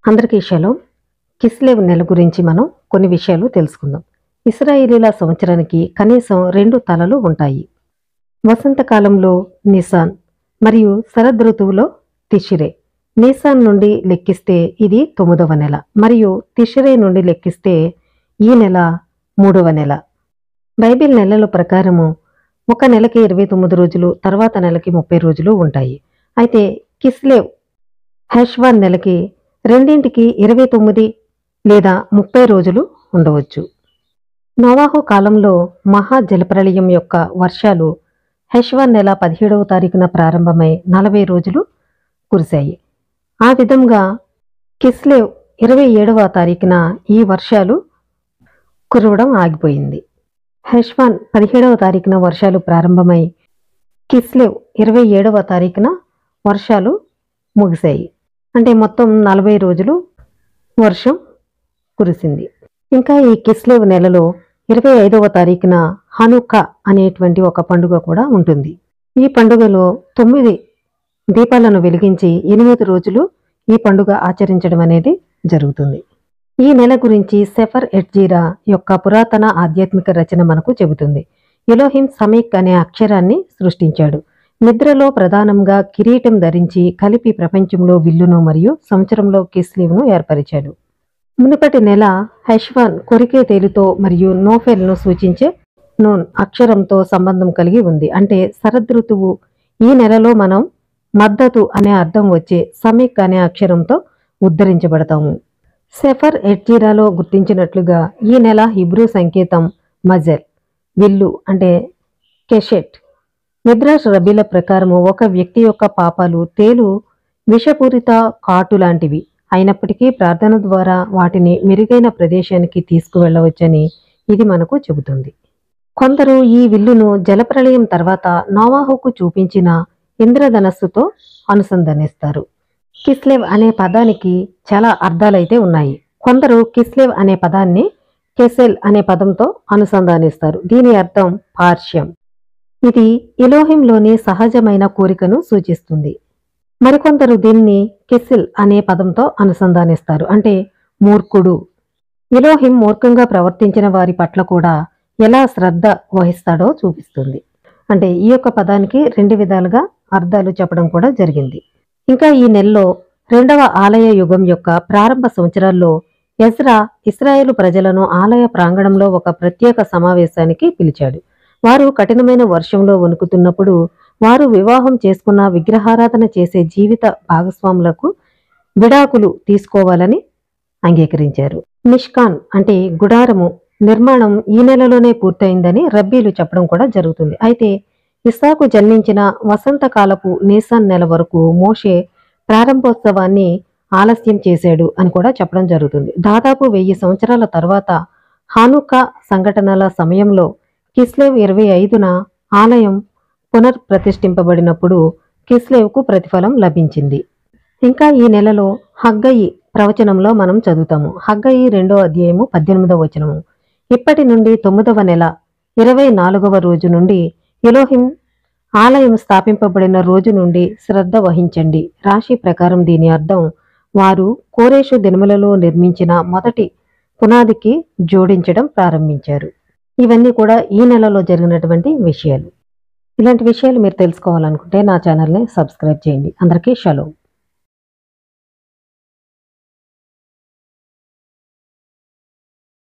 అందరికీ షలోమ్. కిస్లేవ్ నెల గురించి మనం కొన్ని విషయాలు తెలుసుకుందాం. ఇశ్రాయేలీల సంవత్సరానికి కనీసం 2 తలలు ఉంటాయి. వసంతకాలంలో నిసాన్ మరియు శరదృతువులో తిషిరే. నిసాన్ నుండి లెక్కిస్తే ఇది 9వ నెల మరియు తిషిరే నుండి లెక్కిస్తే ఈ నెల 3వ నెల. బైబిల్ నెలల ప్రకారము ఒక నెలకి 29 రోజులు, తర్వాత నెలకి 30 రోజులు ఉంటాయి. అయితే కిస్లేవ్ హెష్వాన్ నెలకి రెండింటికి 29 లేదా 30 రోజులు ఉండవచ్చు. నోవాహు కాలంలో మహా జలప్రళయం యొక్క వర్షాలు హెష్వాన్ నెల 17వ తారీఖున ప్రారంభమై 40 రోజులు కురిశాయి. ఆ విధంగా కిస్లేవ్ 27వ తారీఖున ఈ వర్షాలు కురవడం ఆగిపోయింది. హెష్వాన్ 17వ తారీఖున వర్షాలు ప్రారంభమై కిస్లేవ్ 27వ తారీఖున వర్షాలు ముగిశాయి. అంటే మొత్తం 40 రోజులు వర్షం కురిసింది. ఇంకా ఈ కిస్లేవ్ నెలలో 25వ తారీఖున హనుకా అనేటువంటి ఒక పండుగ కూడా ఉంటుంది. ఈ పండుగలో 9 దీపాలను వెలిగించి 8 రోజులు ఈ పండుగ ఆచరించడం అనేది జరుగుతుంది. ఈ నెల గురించి సెఫర్ ఎట్జీరా యొక్క పురాతన ఆధ్యాత్మిక రచన మనకు చెబుతుంది. ఎలోహిం సమీక్ అనే అక్షరాన్ని సృష్టించాడు. నిద్రలో ప్రధానంగా కిరీటం ధరించి కలిపి ప్రపంచంలో విల్లును మరియు సంవత్సరంలో కిస్లేవ్ను ఏర్పరిచాడు. మునుపటి నెల హెష్వాన్ కొరికే తేలుతో మరియు నోఫెల్ను సూచించే నూన్ అక్షరంతో సంబంధం కలిగి ఉంది. అంటే శరదృతువు. ఈ నెలలో మనం మద్దతు అనే అర్థం వచ్చే సమీక్ అనే అక్షరంతో ఉద్ధరించబడతాము. సెఫర్ ఎట్జీరాలో గుర్తించినట్లుగా ఈ నెల హిబ్రూ సంకేతం మజెల్, విల్లు అంటే కెషెట్. మిద్రాష్ రబీల ప్రకారము ఒక వ్యక్తి యొక్క పాపాలు తేలు విషపూరిత కాటు లాంటివి అయినప్పటికీ ప్రార్థన ద్వారా వాటిని మెరుగైన ప్రదేశానికి తీసుకువెళ్ళవచ్చని ఇది మనకు చెబుతుంది. కొందరు ఈ విల్లును జలప్రళయం తర్వాత నోవాహుకు చూపించిన ఇంద్రధనస్సుతో అనుసంధానిస్తారు. కిస్లేవ్ అనే పదానికి చాలా అర్థాలైతే ఉన్నాయి. కొందరు కిస్లేవ్ అనే పదాన్ని కెసెల్ అనే పదంతో అనుసంధానిస్తారు. దీని అర్థం పార్శ్యం. ఇది ఎలోహింలోని సహజమైన కోరికను సూచిస్తుంది. మరికొందరు దీన్ని కిసిల్ అనే పదంతో అనుసంధానిస్తారు. అంటే మూర్ఖుడు. ఎలోహిం మూర్ఖంగా ప్రవర్తించిన వారి పట్ల కూడా ఎలా శ్రద్ధ వహిస్తాడో చూపిస్తుంది. అంటే ఈ యొక్క పదానికి 2 విధాలుగా అర్థాలు చెప్పడం కూడా జరిగింది. ఇంకా ఈ నెలలో 2వ ఆలయ యుగం యొక్క ప్రారంభ సంవత్సరాల్లో ఎజ్రా ఇశ్రాయేలు ప్రజలను ఆలయ ప్రాంగణంలో ఒక ప్రత్యేక సమావేశానికి పిలిచాడు. వారు కఠినమైన వర్షంలో వణుకుతున్నప్పుడు వారు వివాహం చేసుకున్న విగ్రహారాధన చేసే జీవిత భాగస్వాములకు విడాకులు తీసుకోవాలని అంగీకరించారు. మిష్కాన్ అంటే గుడారము నిర్మాణం ఈ నెలలోనే పూర్తయిందని రబ్బీలు చెప్పడం కూడా జరుగుతుంది. అయితే ఇస్సాకు జన్మించిన వసంతకాలపు నీసాన్ నెల వరకు మోషే ప్రారంభోత్సవాన్ని ఆలస్యం చేశాడు అని కూడా చెప్పడం జరుగుతుంది. దాదాపు 1000 సంవత్సరాల తర్వాత హానుకా సంఘటనల సమయంలో కిస్లేవ్ 25న ఆలయం పునర్ప్రతిష్ఠింపబడినప్పుడు కిస్లేవ్కు ప్రతిఫలం లభించింది. ఇంకా ఈ నెలలో హగ్గయి ప్రవచనంలో మనం చదువుతాము. హగ్గయి 2వ అధ్యాయము 18వ వచనము. ఇప్పటి నుండి 9వ నెల 24వ రోజు నుండి ఎలోహిం ఆలయం స్థాపింపబడిన రోజు నుండి శ్రద్ధ వహించండి. రాశి ప్రకారం దీని అర్థం వారు కోరేషు దినములలో నిర్మించిన మొదటి పునాదికి జోడించడం ప్రారంభించారు. ఇవన్నీ కూడా ఈ నెలలో జరిగినటువంటి విషయాలు. ఇలాంటి విషయాలు మీరు తెలుసుకోవాలనుకుంటే నా ఛానల్ని సబ్స్క్రైబ్ చేయండి. అందరికీ షలోమ్.